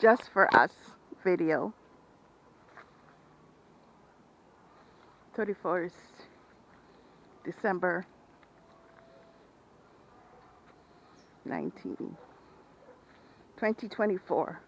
Just for Us video. 31st December 2024.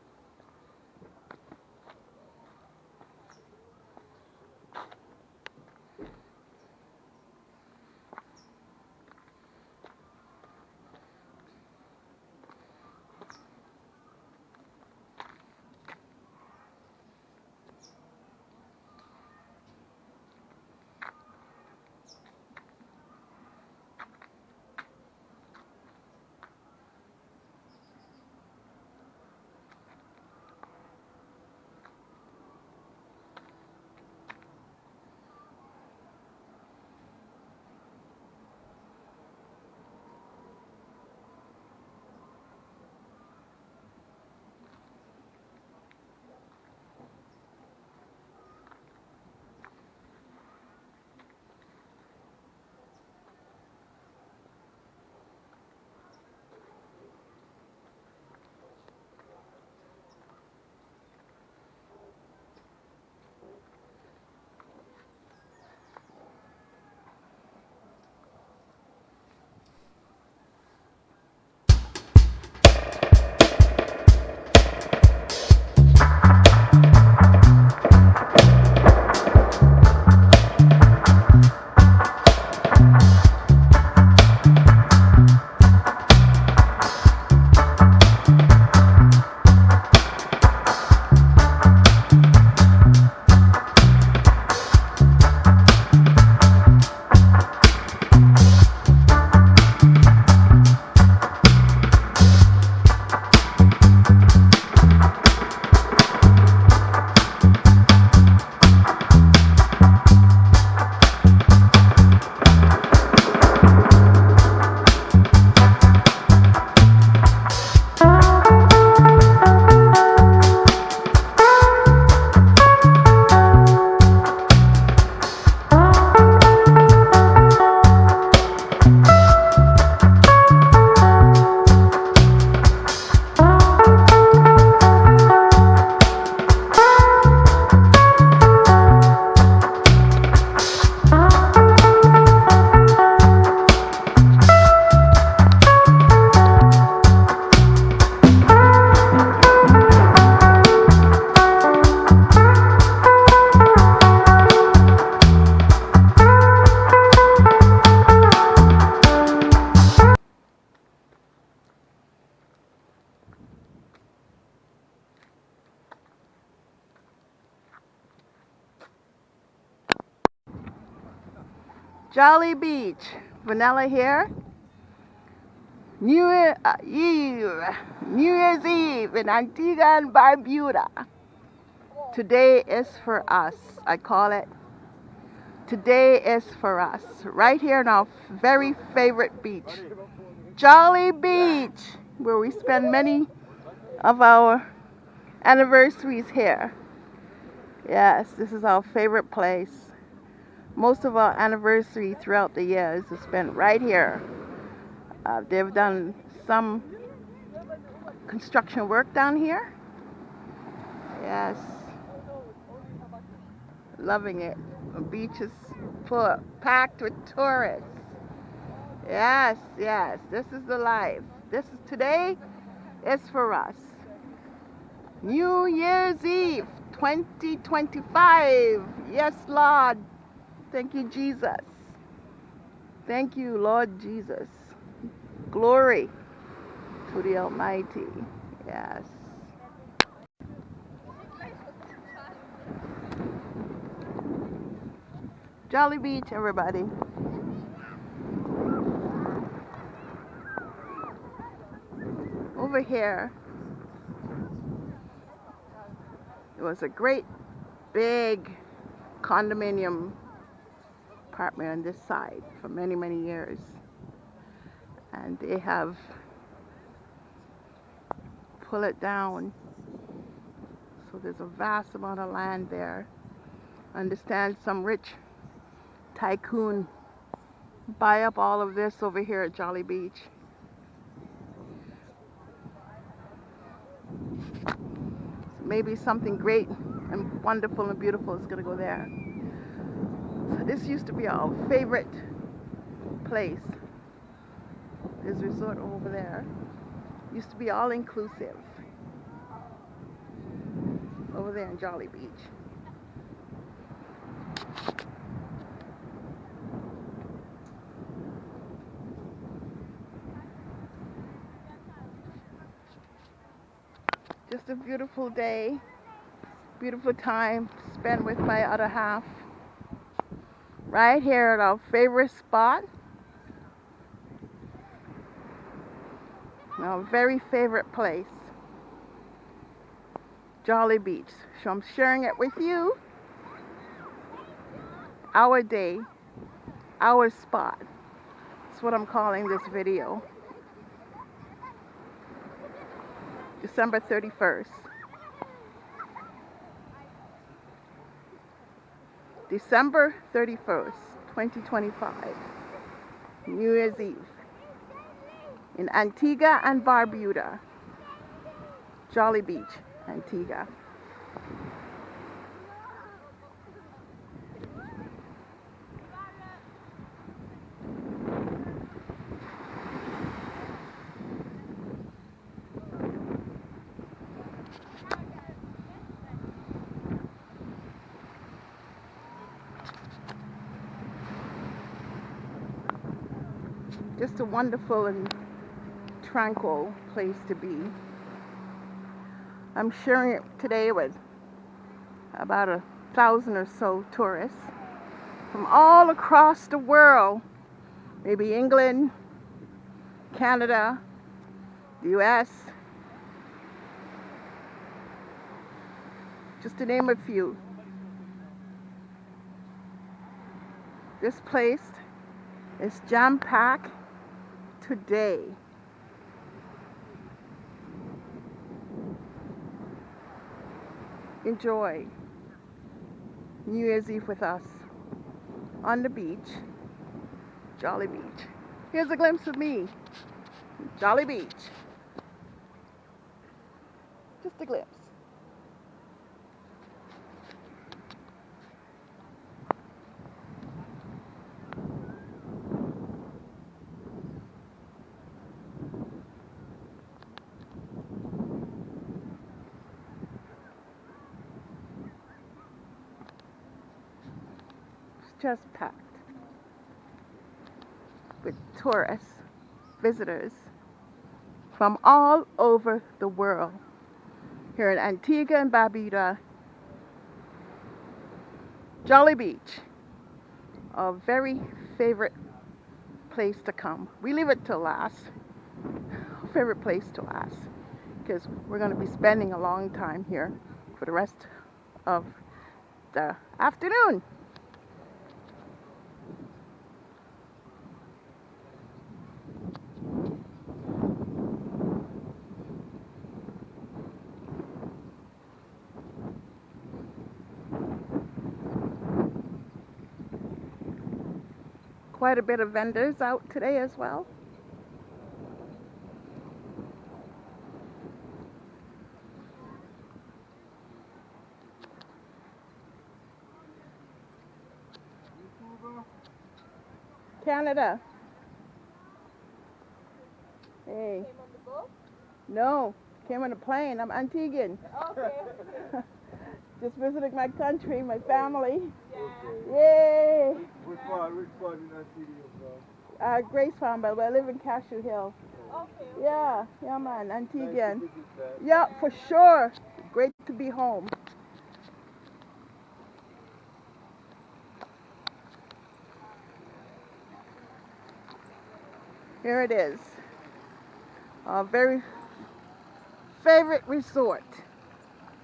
Jolly Beach, Vanilla here. New Year's Eve in Antigua and Barbuda. Today is for us. I call it Today is for Us. Right here in our very favorite beach, Jolly Beach, where we spend many of our anniversaries here. Yes, this is our favorite place. Most of our anniversary throughout the years is spent right here. They've done some construction work down here. Yes. Loving it. The beach is full, packed with tourists. Yes, yes. This is the life. Today is for us. New Year's Eve 2025. Yes, Lord. Thank you, Jesus. Thank you, Lord Jesus. Glory to the Almighty. Yes. Jolly Beach, everybody. Over here, it was a great big condominium apartment on this side for many, many years. And they have pulled it down. So there's a vast amount of land there. I understand some rich tycoon buy up all of this over here at Jolly Beach. maybe something great and wonderful and beautiful is going to go there. So this used to be our favorite place. This resort over there used to be all inclusive over there in Jolly Beach. Just a beautiful day, beautiful time spent with my other half. Right here at our favorite spot. Our very favorite place. Jolly Beach. So I'm sharing it with you. Our day, our spot. That's what I'm calling this video. December 31st. December 31st, 2025. New Year's Eve. In Antigua and Barbuda. Jolly Beach, Antigua. Just a wonderful and tranquil place to be. I'm sharing it today with about 1,000 or so tourists from all across the world. Maybe England, Canada, the US, just to name a few. This place is jam-packed today. Enjoy New Year's Eve with us on the beach, Jolly Beach. Here's a glimpse of me, Jolly Beach. Just a glimpse. Just packed with tourists, visitors from all over the world. Here in Antigua and Barbuda, Jolly Beach, a very favorite place to come. We leave it to last, favorite place to last, because we're going to be spending a long time here for the rest of the afternoon. Quite a bit of vendors out today as well. Canada. Hey. Came on the boat? No, came on a plane. I'm Antiguan. Okay. Just visiting my country, my family. Yeah. Yay! Which part in Antigua, bro? Grace Farm, but I live in Cashew Hill. Okay. Yeah, yeah man, Antiguan. Nice to visit that. Yeah, for sure. Great to be home. Here it is. Our very favorite resort,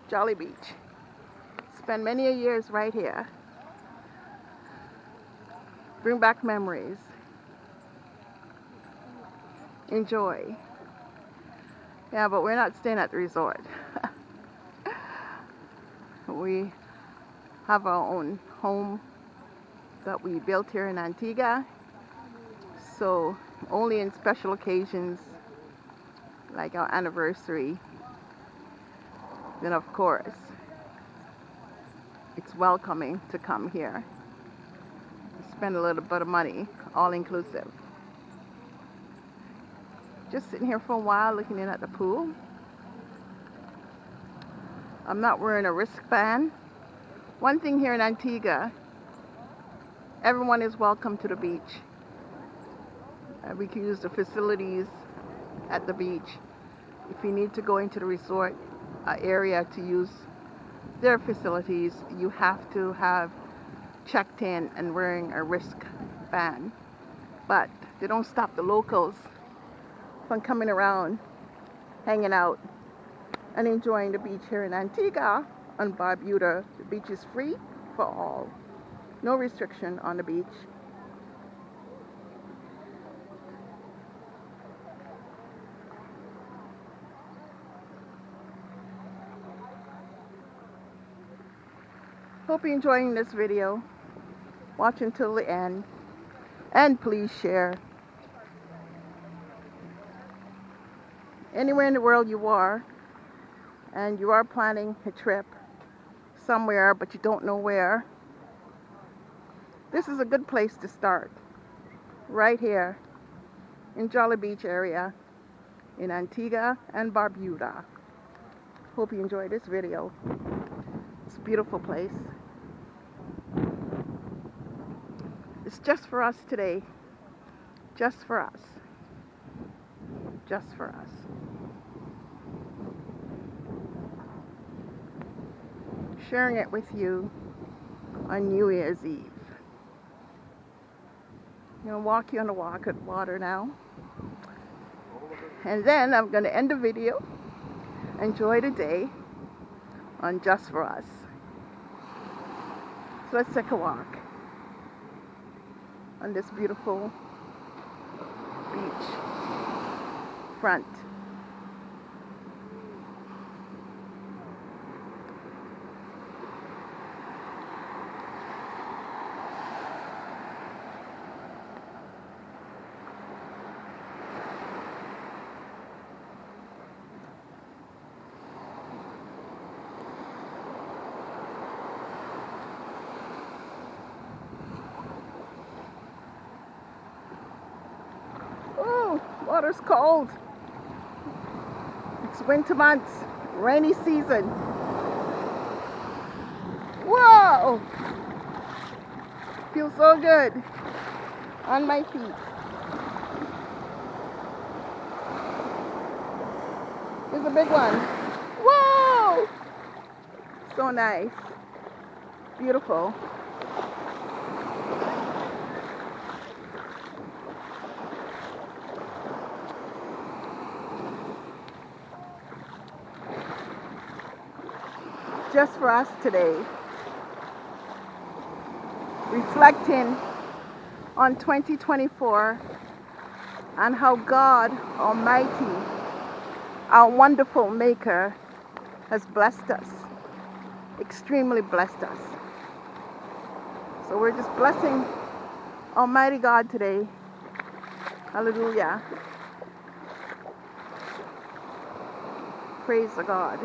Jolly Beach. Spend many a years right here. Bring back memories. Enjoy. Yeah, but we're not staying at the resort. We have our own home that we built here in Antigua. So only in special occasions like our anniversary then of course it's welcoming to come here. Spend a little bit of money, all inclusive. Just sitting here for a while looking in at the pool. I'm not wearing a wristband. One thing here in Antigua, everyone is welcome to the beach. We can use the facilities at the beach. If you need to go into the resort area to use their facilities, you have to have checked in and wearing a wristband. But they don't stop the locals from coming around, hanging out, and enjoying the beach here in Antigua and Barbuda. The beach is free for all. No restriction on the beach. Hope you're enjoying this video. Watch until the end. And please share. Anywhere in the world you are, and you are planning a trip somewhere but you don't know where, this is a good place to start. Right here in Jolly Beach area in Antigua and Barbuda. Hope you enjoyed this video. It's a beautiful place. It's just for us today. Just for us. Just for us. Sharing it with you on New Year's Eve. I'm going to walk you on the water now. And then I'm going to end the video. Enjoy the day on Just For Us. So let's take a walk on this beautiful beach front. Water's cold. It's winter months, rainy season. Whoa! Feels so good on my feet. Here's a big one. Whoa! So nice. Beautiful. Just for us today, reflecting on 2024 and how God Almighty, our wonderful Maker, has blessed us, extremely blessed us. So we're just blessing Almighty God today. Hallelujah. Praise the God.